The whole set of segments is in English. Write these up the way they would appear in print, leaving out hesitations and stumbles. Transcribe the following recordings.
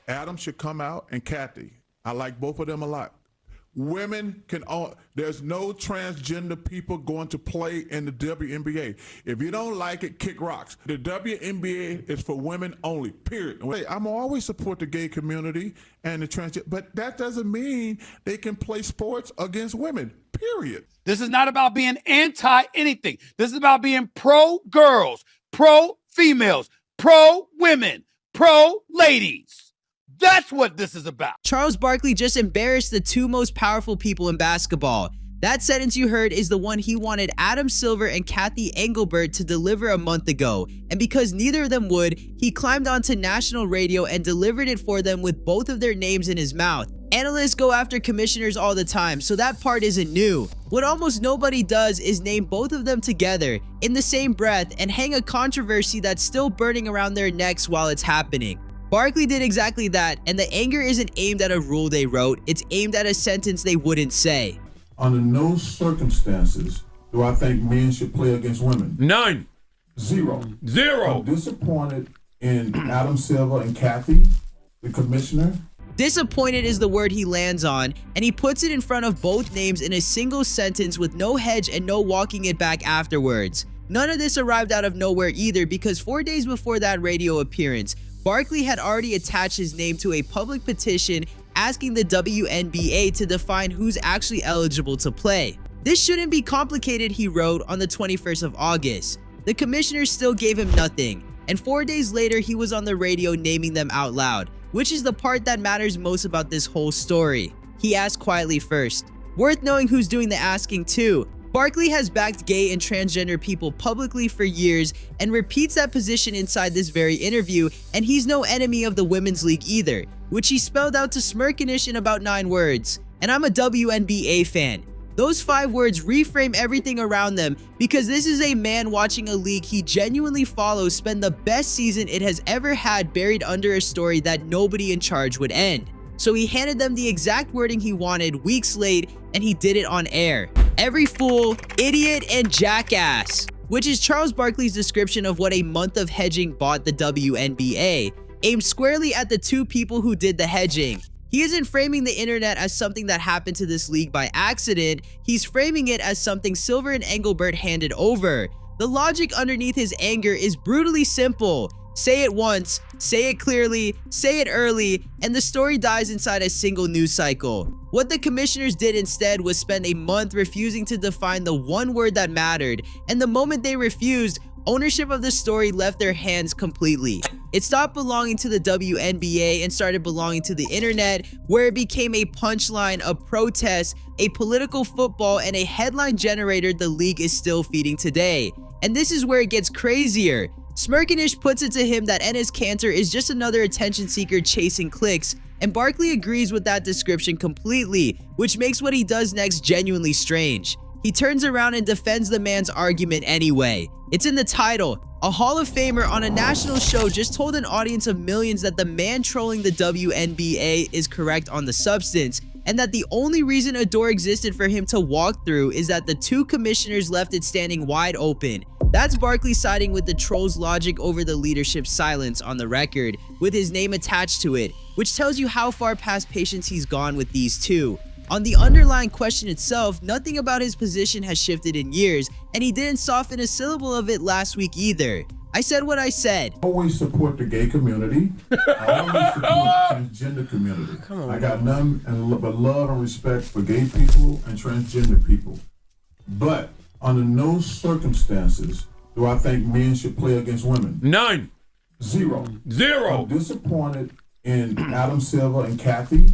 Adam should come out, and Cathy. I like both of them a lot. Women can there's no transgender people going to play in the WNBA. If you don't like it, kick rocks. The WNBA is for women only, period. I'm always support the gay community and the transgender, but that doesn't mean they can play sports against women, period. This is not about being anti-anything. This is about being pro-girls, pro-females, pro-women, pro-ladies. That's what this is about. Charles Barkley just embarrassed the two most powerful people in basketball. That sentence you heard is the one he wanted Adam Silver and Cathy Engelbert to deliver a month ago. And because neither of them would, he climbed onto national radio and delivered it for them with both of their names in his mouth. Analysts go after commissioners all the time, so that part isn't new. What almost nobody does is name both of them together in the same breath and hang a controversy that's still burning around their necks while it's happening. Barkley did exactly that, and the anger isn't aimed at a rule they wrote, it's aimed at a sentence they wouldn't say. Under no circumstances do I think men should play against women. None. Zero. Zero. I'm disappointed in Adam Silver and Cathy, the commissioner. Disappointed is the word he lands on, and he puts it in front of both names in a single sentence with no hedge and no walking it back afterwards. None of this arrived out of nowhere either, because 4 days before that radio appearance, Barkley had already attached his name to a public petition asking the WNBA to define who's actually eligible to play. This shouldn't be complicated, he wrote on the 21st of August. The commissioner still gave him nothing, and 4 days later he was on the radio naming them out loud, which is the part that matters most about this whole story. He asked quietly first. Worth knowing who's doing the asking too. Barkley has backed gay and transgender people publicly for years and repeats that position inside this very interview, and he's no enemy of the Women's League either, which he spelled out to Smirkinish in about 9 words. And I'm a WNBA fan. Those 5 words reframe everything around them, because this is a man watching a league he genuinely follows spend the best season it has ever had buried under a story that nobody in charge would end. So he handed them the exact wording he wanted weeks late, and he did it on air. Every fool, idiot, and jackass, which is Charles Barkley's description of what a month of hedging bought the WNBA, aimed squarely at the two people who did the hedging. He isn't framing the internet as something that happened to this league by accident, he's framing it as something Silver and Engelbert handed over. The logic underneath his anger is brutally simple. Say it once, say it clearly, say it early, and the story dies inside a single news cycle. What the commissioners did instead was spend a month refusing to define the one word that mattered, and the moment they refused, ownership of the story left their hands completely. It stopped belonging to the WNBA and started belonging to the internet, where it became a punchline, a protest, a political football, and a headline generator the league is still feeding today. And this is where it gets crazier. Smirkinish puts it to him that Enes Kanter is just another attention seeker chasing clicks, and Barkley agrees with that description completely, which makes what he does next genuinely strange. He turns around and defends the man's argument anyway. It's in the title. A Hall of Famer on a national show just told an audience of millions that the man trolling the WNBA is correct on the substance, and that the only reason a door existed for him to walk through is that the two commissioners left it standing wide open. That's Barkley siding with the troll's logic over the leadership's silence on the record, with his name attached to it, which tells you how far past patience he's gone with these two. On the underlying question itself, nothing about his position has shifted in years, and he didn't soften a syllable of it last week either. I said what I said. I always support the gay community. I always support the transgender community. I got none but love and respect for gay people and transgender people. But under no circumstances do I think men should play against women. None. Zero. Zero. I'm disappointed in Adam Silver and Cathy,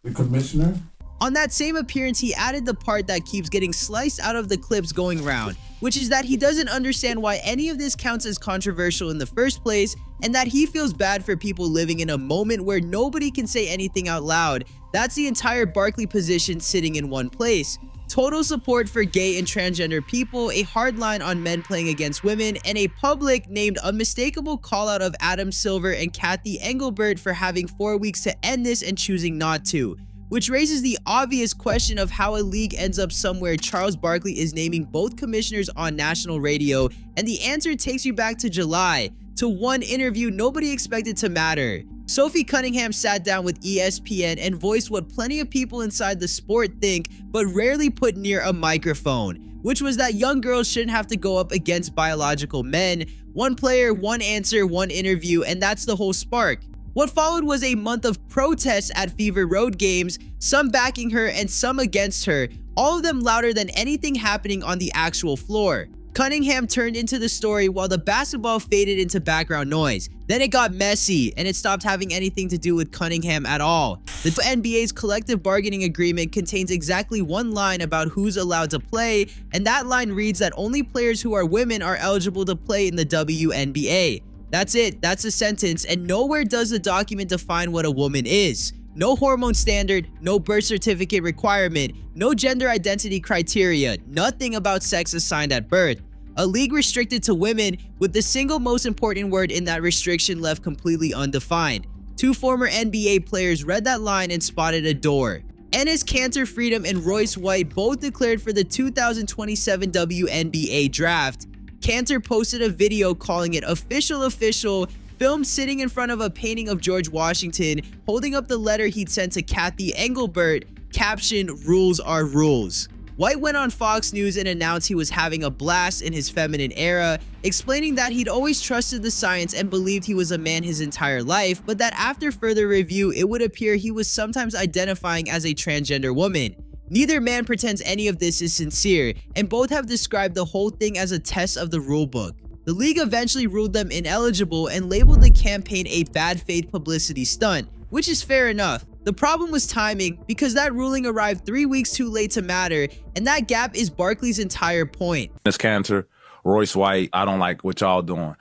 the commissioner. On that same appearance, he added the part that keeps getting sliced out of the clips going round, which is that he doesn't understand why any of this counts as controversial in the first place, and that he feels bad for people living in a moment where nobody can say anything out loud. That's the entire Barkley position sitting in one place. Total support for gay and transgender people, a hard line on men playing against women, and a public named unmistakable call out of Adam Silver and Cathy Engelbert for having 4 weeks to end this and choosing not to. Which raises the obvious question of how a league ends up somewhere Charles Barkley is naming both commissioners on national radio, and the answer takes you back to July, to one interview nobody expected to matter. Sophie Cunningham sat down with ESPN and voiced what plenty of people inside the sport think but rarely put near a microphone, which was that young girls shouldn't have to go up against biological men. One player, one answer, one interview, and that's the whole spark. What followed was a month of protests at Fever Road games, some backing her and some against her, all of them louder than anything happening on the actual floor. Cunningham turned into the story while the basketball faded into background noise. Then it got messy, and it stopped having anything to do with Cunningham at all. The NBA's collective bargaining agreement contains exactly one line about who's allowed to play, and that line reads that only players who are women are eligible to play in the WNBA. That's it, that's the sentence, and nowhere does the document define what a woman is. No hormone standard, no birth certificate requirement, no gender identity criteria, nothing about sex assigned at birth. A league restricted to women, with the single most important word in that restriction left completely undefined. Two former NBA players read that line and spotted a door. Enes, Kanter, Freedom, and Royce White both declared for the 2027 WNBA draft. Kanter posted a video calling it official, filmed sitting in front of a painting of George Washington, holding up the letter he'd sent to Cathy Engelbert, captioned, "Rules are rules." White went on Fox News and announced he was having a blast in his feminine era, explaining that he'd always trusted the science and believed he was a man his entire life, but that after further review, it would appear he was sometimes identifying as a transgender woman. Neither man pretends any of this is sincere, and both have described the whole thing as a test of the rulebook. The league eventually ruled them ineligible and labeled the campaign a bad faith publicity stunt, which is fair enough. The problem was timing, because that ruling arrived 3 weeks too late to matter, and that gap is Barkley's entire point. Ms. Kanter, Royce White, I don't like what y'all doing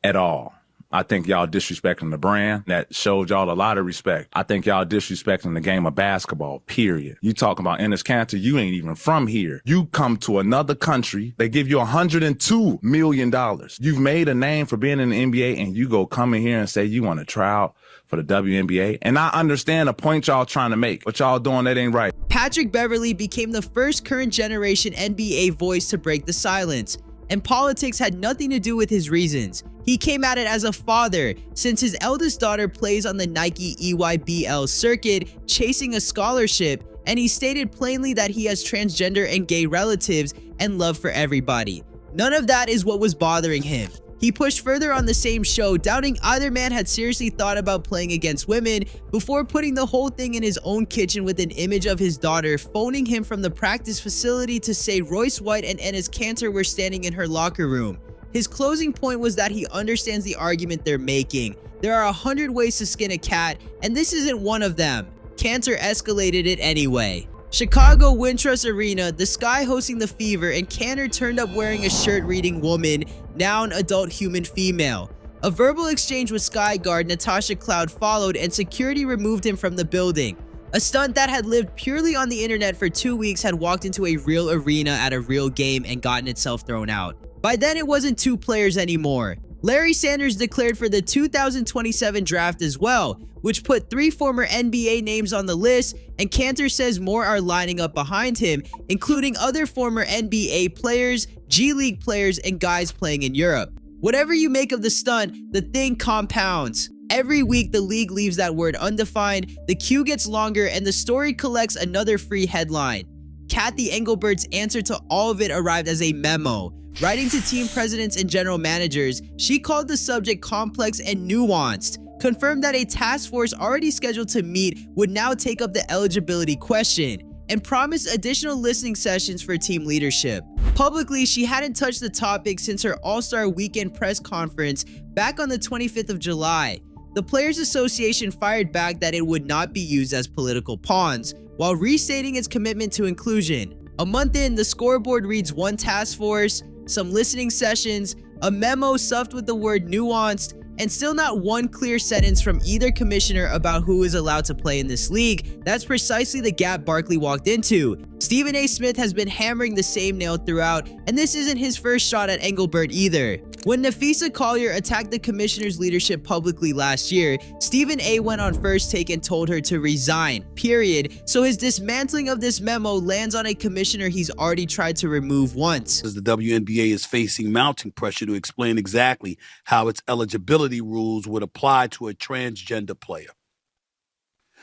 at all. I think y'all disrespecting the brand. That showed y'all a lot of respect. I think y'all disrespecting the game of basketball, period. You talking about Enes Kanter, you ain't even from here. You come to another country, they give you $102 million. You've made a name for being in the NBA, and you go come in here and say you want to try out for the WNBA. And I understand the point y'all trying to make. What y'all doing, that ain't right. Patrick Beverley became the first current generation NBA voice to break the silence, and politics had nothing to do with his reasons. He came at it as a father, since his eldest daughter plays on the Nike EYBL circuit, chasing a scholarship, and he stated plainly that he has transgender and gay relatives and love for everybody. None of that is what was bothering him. He pushed further on the same show, doubting either man had seriously thought about playing against women, before putting the whole thing in his own kitchen with an image of his daughter phoning him from the practice facility to say Royce White and Enes Kanter were standing in her locker room. His closing point was that he understands the argument they're making. There are 100 ways to skin a cat, and this isn't one of them. Kanter escalated it anyway. Chicago Wintrust Arena, the Sky hosting the Fever, and Kanter turned up wearing a shirt reading woman, noun adult human female. A verbal exchange with Sky guard Natasha Cloud followed, and security removed him from the building. A stunt that had lived purely on the internet for 2 weeks had walked into a real arena at a real game and gotten itself thrown out. By then, it wasn't two players anymore. Larry Sanders declared for the 2027 draft as well, which put 3 former NBA names on the list, and Kanter says more are lining up behind him, including other former NBA players, G League players, and guys playing in Europe. Whatever you make of the stunt, the thing compounds. Every week, the league leaves that word undefined, the queue gets longer, and the story collects another free headline. Cathy Engelbert's answer to all of it arrived as a memo. Writing to team presidents and general managers, she called the subject complex and nuanced, confirmed that a task force already scheduled to meet would now take up the eligibility question, and promised additional listening sessions for team leadership. Publicly, she hadn't touched the topic since her All-Star Weekend press conference back on the 25th of July. The Players Association fired back that it would not be used as political pawns, while restating its commitment to inclusion. A month in, the scoreboard reads one task force, some listening sessions, a memo stuffed with the word nuanced, and still not one clear sentence from either commissioner about who is allowed to play in this league. That's precisely the gap Barkley walked into. Stephen A. Smith has been hammering the same nail throughout, and this isn't his first shot at Engelbert either. When Nafisa Collier attacked the commissioner's leadership publicly last year, Stephen A. went on First Take and told her to resign, period. So his dismantling of this memo lands on a commissioner he's already tried to remove once. As the WNBA is facing mounting pressure to explain exactly how its eligibility eligibility rules would apply to a transgender player.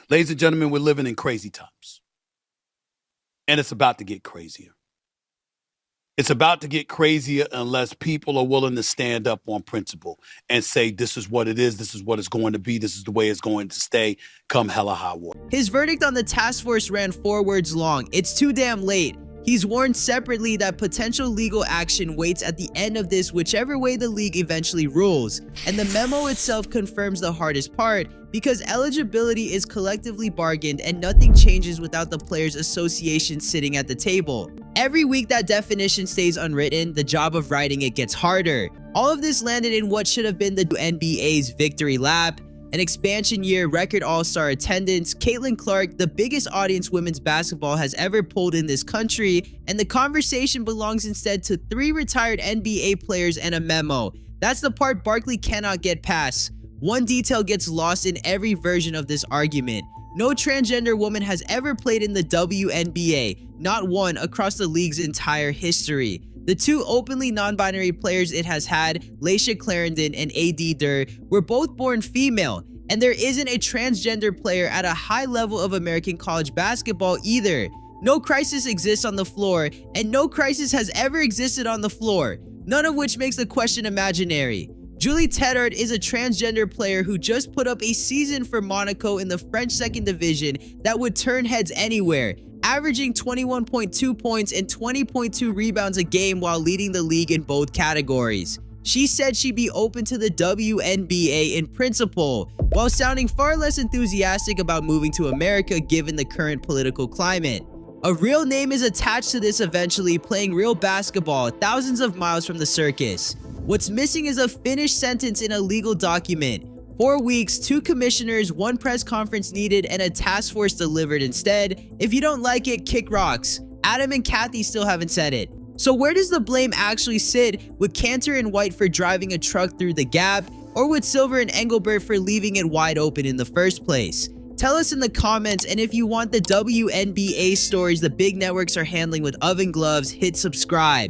Ladies and gentlemen, we're living in crazy times. And it's about to get crazier. It's about to get crazier unless people are willing to stand up on principle and say, this is what it is, this is what it's going to be, this is the way it's going to stay, come hella high water. His verdict on the task force ran 4 words long. It's too damn late. He's warned separately that potential legal action waits at the end of this whichever way the league eventually rules. And the memo itself confirms the hardest part, because eligibility is collectively bargained and nothing changes without the players' association sitting at the table. Every week that definition stays unwritten, the job of writing it gets harder. All of this landed in what should have been the NBA's victory lap, an expansion year, record all-star attendance, Caitlin Clark, the biggest audience women's basketball has ever pulled in this country, and the conversation belongs instead to 3 retired NBA players and a memo. That's the part Barkley cannot get past. One detail gets lost in every version of this argument. No transgender woman has ever played in the WNBA, not one across the league's entire history. The 2 openly non-binary players it has had, Laisha Clarendon and AD Durr, were both born female, and there isn't a transgender player at a high level of American college basketball either. No crisis exists on the floor, and no crisis has ever existed on the floor, none of which makes the question imaginary. Julie Tedard is a transgender player who just put up a season for Monaco in the French 2nd Division that would turn heads anywhere, averaging 21.2 points and 20.2 rebounds a game while leading the league in both categories. She said she'd be open to the WNBA in principle, while sounding far less enthusiastic about moving to America given the current political climate. A real name is attached to this eventually, playing real basketball thousands of miles from the circus. What's missing is a finished sentence in a legal document. 4 weeks, 2 commissioners, 1 press conference needed, and a task force delivered instead. If you don't like it, kick rocks. Adam and Cathy still haven't said it. So where does the blame actually sit? With Kanter and White for driving a truck through the gap, or with Silver and Engelbert for leaving it wide open in the first place? Tell us in the comments, and if you want the WNBA stories the big networks are handling with oven gloves, hit subscribe.